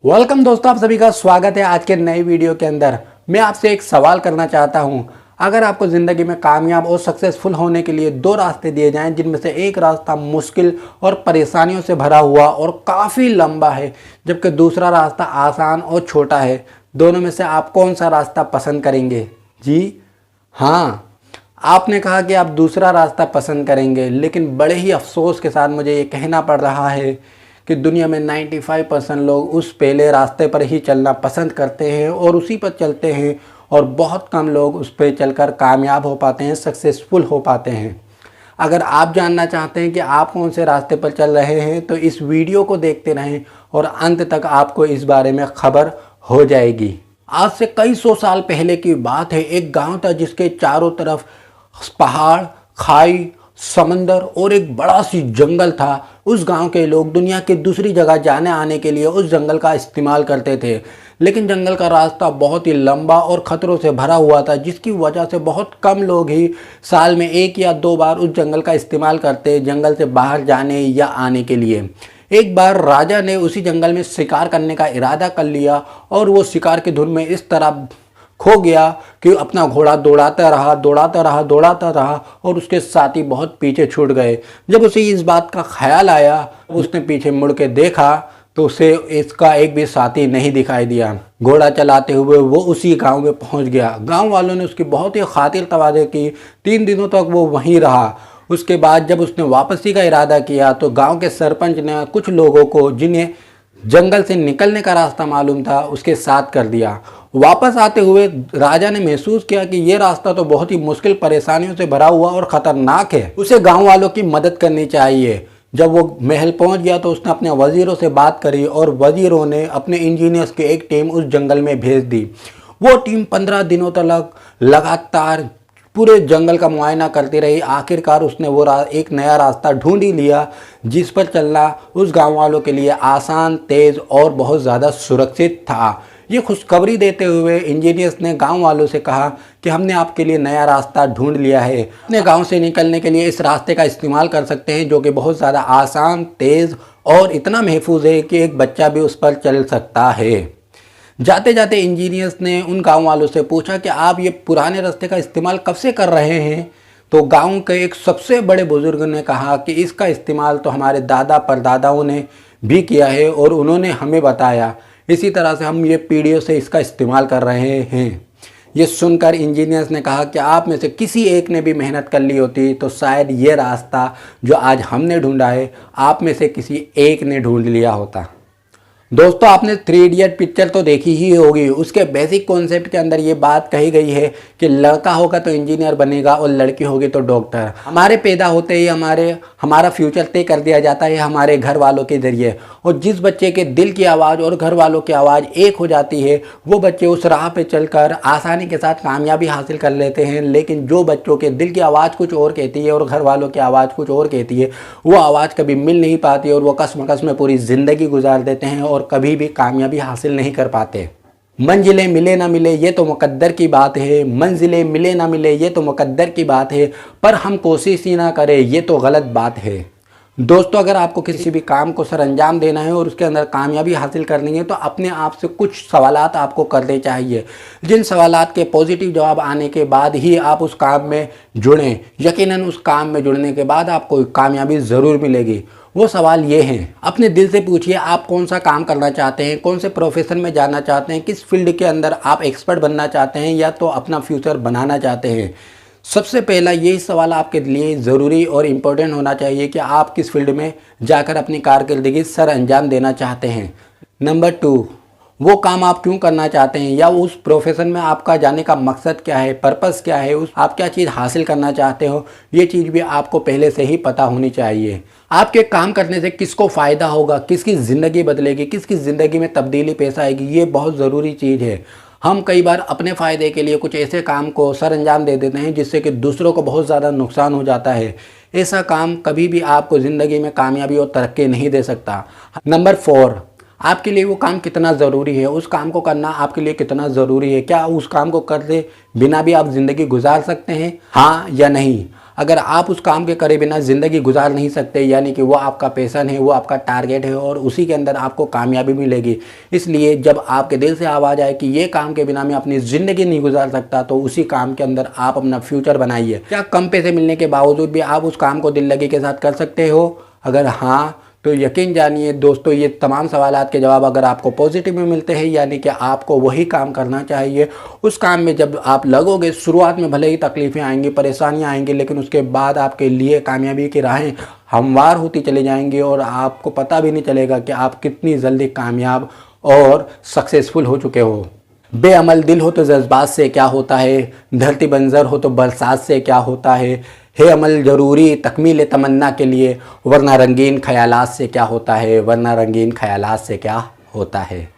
Welcome दोस्तों, आप सभी का स्वागत है आज के नए वीडियो के अंदर। मैं आपसे एक सवाल करना चाहता हूं। अगर आपको ज़िंदगी में कामयाब और सक्सेसफुल होने के लिए दो रास्ते दिए जाएं, जिनमें से एक रास्ता मुश्किल और परेशानियों से भरा हुआ और काफ़ी लंबा है, जबकि दूसरा रास्ता आसान और छोटा है, दोनों में से आप कौन सा रास्ता पसंद करेंगे? जी हाँ, आपने कहा कि आप दूसरा रास्ता पसंद करेंगे, लेकिन बड़े ही अफसोस के साथ मुझे ये कहना पड़ रहा है कि दुनिया में 95% लोग उस पहले रास्ते पर ही चलना पसंद करते हैं और उसी पर चलते हैं, और बहुत कम लोग उस पर चलकर कामयाब हो पाते हैं, सक्सेसफुल हो पाते हैं। अगर आप जानना चाहते हैं कि आप कौन से रास्ते पर चल रहे हैं, तो इस वीडियो को देखते रहें और अंत तक आपको इस बारे में खबर हो जाएगी। आज से कई सौ साल पहले की बात है। एक गांव था जिसके चारों तरफ पहाड़, खाई, समंदर और एक बड़ा सी जंगल था। उस गांव के लोग दुनिया की दूसरी जगह जाने आने के लिए उस जंगल का इस्तेमाल करते थे, लेकिन जंगल का रास्ता बहुत ही लंबा और खतरों से भरा हुआ था, जिसकी वजह से बहुत कम लोग ही साल में एक या दो बार उस जंगल का इस्तेमाल करते जंगल से बाहर जाने या आने के लिए। एक बार राजा ने उसी जंगल में शिकार करने का इरादा कर लिया और वो शिकार की धुन में इस तरह खो गया कि अपना घोड़ा दौड़ाता रहा और उसके साथी बहुत पीछे छूट गए। जब उसे इस बात का ख्याल आया, उसने पीछे मुड़ के देखा तो उसे इसका एक भी साथी नहीं दिखाई दिया। घोड़ा चलाते हुए वो उसी गांव में पहुंच गया। गांव वालों ने उसकी बहुत ही खातिर तवाज़े की। 3 दिनों तक वो वहीं रहा। उसके बाद जब उसने वापसी का इरादा किया तो गांव के सरपंच ने कुछ लोगों को, जिन्हें जंगल से निकलने का रास्ता मालूम था, उसके साथ कर दिया। वापस आते हुए राजा ने महसूस किया कि ये रास्ता तो बहुत ही मुश्किल, परेशानियों से भरा हुआ और ख़तरनाक है। उसे गांव वालों की मदद करनी चाहिए। जब वो महल पहुंच गया तो उसने अपने वजीरों से बात करी और वजीरों ने अपने इंजीनियर्स की एक टीम उस जंगल में भेज दी। वो टीम 15 दिनों तक लगातार पूरे जंगल का मुआयना करती रही। आखिरकार उसने वो एक नया रास्ता ढूंढ ही लिया, जिस पर चलना उस गांव वालों के लिए आसान, तेज़ और बहुत ज़्यादा सुरक्षित था। ये खुशखबरी देते हुए इंजीनियर्स ने गांव वालों से कहा कि हमने आपके लिए नया रास्ता ढूंढ लिया है। अपने गांव से निकलने के लिए इस रास्ते का इस्तेमाल कर सकते हैं, जो कि बहुत ज़्यादा आसान, तेज़ और इतना महफूज है कि एक बच्चा भी उस पर चल सकता है। जाते जाते इंजीनियर्स ने उन गांव वालों से पूछा कि आप ये पुराने रास्ते का इस्तेमाल कब से कर रहे हैं? तो गांव के एक सबसे बड़े बुजुर्ग ने कहा कि इसका इस्तेमाल तो हमारे दादा परदादाओं ने भी किया है और उन्होंने हमें बताया। इसी तरह से हम ये पीढ़ियों से इसका इस्तेमाल कर रहे हैं। ये सुनकर इंजीनियर्स ने कहा कि आप में से किसी एक ने भी मेहनत कर ली होती तो शायद ये रास्ता जो आज हमने ढूंढा है, आप में से किसी एक ने ढूंढ लिया होता। दोस्तों, आपने 3 इडियट पिक्चर तो देखी ही होगी। उसके बेसिक कॉन्सेप्ट के अंदर ये बात कही गई है कि लड़का होगा तो इंजीनियर बनेगा और लड़की होगी तो डॉक्टर। हमारे पैदा होते ही हमारा फ्यूचर तय कर दिया जाता है हमारे घर वालों के ज़रिए, और जिस बच्चे के दिल की आवाज़ और घर वालों की आवाज़ एक हो जाती है, वो बच्चे उस राह पे चलकर आसानी के साथ कामयाबी हासिल कर लेते हैं। लेकिन जो बच्चों के दिल की आवाज़ कुछ और कहती है और घर वालों की आवाज़ कुछ और कहती है, वो आवाज़ कभी मिल नहीं पाती और वो कश्मकश में पूरी ज़िंदगी गुजार देते हैं और कभी भी कामयाबी हासिल नहीं कर पाते। मंजिलें मिले ना मिले ये तो मुकद्दर की बात है, मंजिलें मिले ना मिले ये तो मुकद्दर की बात है, पर हम कोशिश ही ना करें ये तो गलत बात है। दोस्तों, अगर आपको किसी भी काम को सर अंजाम देना है और उसके अंदर कामयाबी हासिल करनी है, तो अपने आप से कुछ सवालात आपको करने चाहिए, जिन सवालात के पॉजिटिव जवाब आने के बाद ही आप उस काम में जुड़ें। यकीनन उस काम में जुड़ने के बाद आपको कामयाबी ज़रूर मिलेगी। वो सवाल ये हैं, अपने दिल से पूछिए आप कौन सा काम करना चाहते हैं, कौन से प्रोफेशन में जाना चाहते हैं, किस फील्ड के अंदर आप एक्सपर्ट बनना चाहते हैं या तो अपना फ्यूचर बनाना चाहते हैं। सबसे पहला यही सवाल आपके लिए ज़रूरी और इम्पोर्टेंट होना चाहिए कि आप किस फील्ड में जाकर अपनी कारकर्दगी सर अंजाम देना चाहते हैं। नंबर 2, वो काम आप क्यों करना चाहते हैं या उस प्रोफेशन में आपका जाने का मकसद क्या है, पर्पस क्या है, आप क्या चीज़ हासिल करना चाहते हो, ये चीज़ भी आपको पहले से ही पता होनी चाहिए। आपके काम करने से किसको फ़ायदा होगा, किसकी ज़िंदगी बदलेगी, किसकी ज़िंदगी में तब्दीली पेश आएगी, ये बहुत ज़रूरी चीज़ है। हम कई बार अपने फ़ायदे के लिए कुछ ऐसे काम को सर अंजाम दे देते हैं जिससे कि दूसरों को बहुत ज़्यादा नुकसान हो जाता है। ऐसा काम कभी भी आपको ज़िंदगी में कामयाबी और तरक्की नहीं दे सकता। नंबर 4, आपके लिए वो काम कितना ज़रूरी है, उस काम को करना आपके लिए कितना ज़रूरी है। क्या उस काम को करते बिना भी आप ज़िंदगी गुजार सकते हैं, हाँ या नहीं? अगर आप उस काम के करे बिना ज़िंदगी गुजार नहीं सकते, यानी कि वो आपका पैशन है, वो आपका टारगेट है और उसी के अंदर आपको कामयाबी मिलेगी। इसलिए जब आपके दिल से आवाज़ आए कि ये काम के बिना मैं अपनी ज़िंदगी नहीं गुजार सकता, तो उसी काम के अंदर आप अपना फ्यूचर बनाइए। क्या कम पैसे मिलने के बावजूद भी आप उस काम को दिल लगी के साथ कर सकते हो? अगर हाँ, तो यकीन जानिए दोस्तों, ये तमाम सवालात के जवाब अगर आपको पॉजिटिव में मिलते हैं, यानी कि आपको वही काम करना चाहिए। उस काम में जब आप लगोगे, शुरुआत में भले ही तकलीफ़ें आएंगी, परेशानियां आएंगी, लेकिन उसके बाद आपके लिए कामयाबी की राहें हमवार होती चली जाएंगी और आपको पता भी नहीं चलेगा कि आप कितनी जल्दी कामयाब और सक्सेसफुल हो चुके हो। बेअमल दिल हो तो जज्बात से क्या होता है, धरती बंजर हो तो बरसात से क्या होता है अमल ज़रूरी तकमील तमन्ना के लिए, वरना रंगीन ख्यालात से क्या होता है, वरना रंगीन ख्यालात से क्या होता है।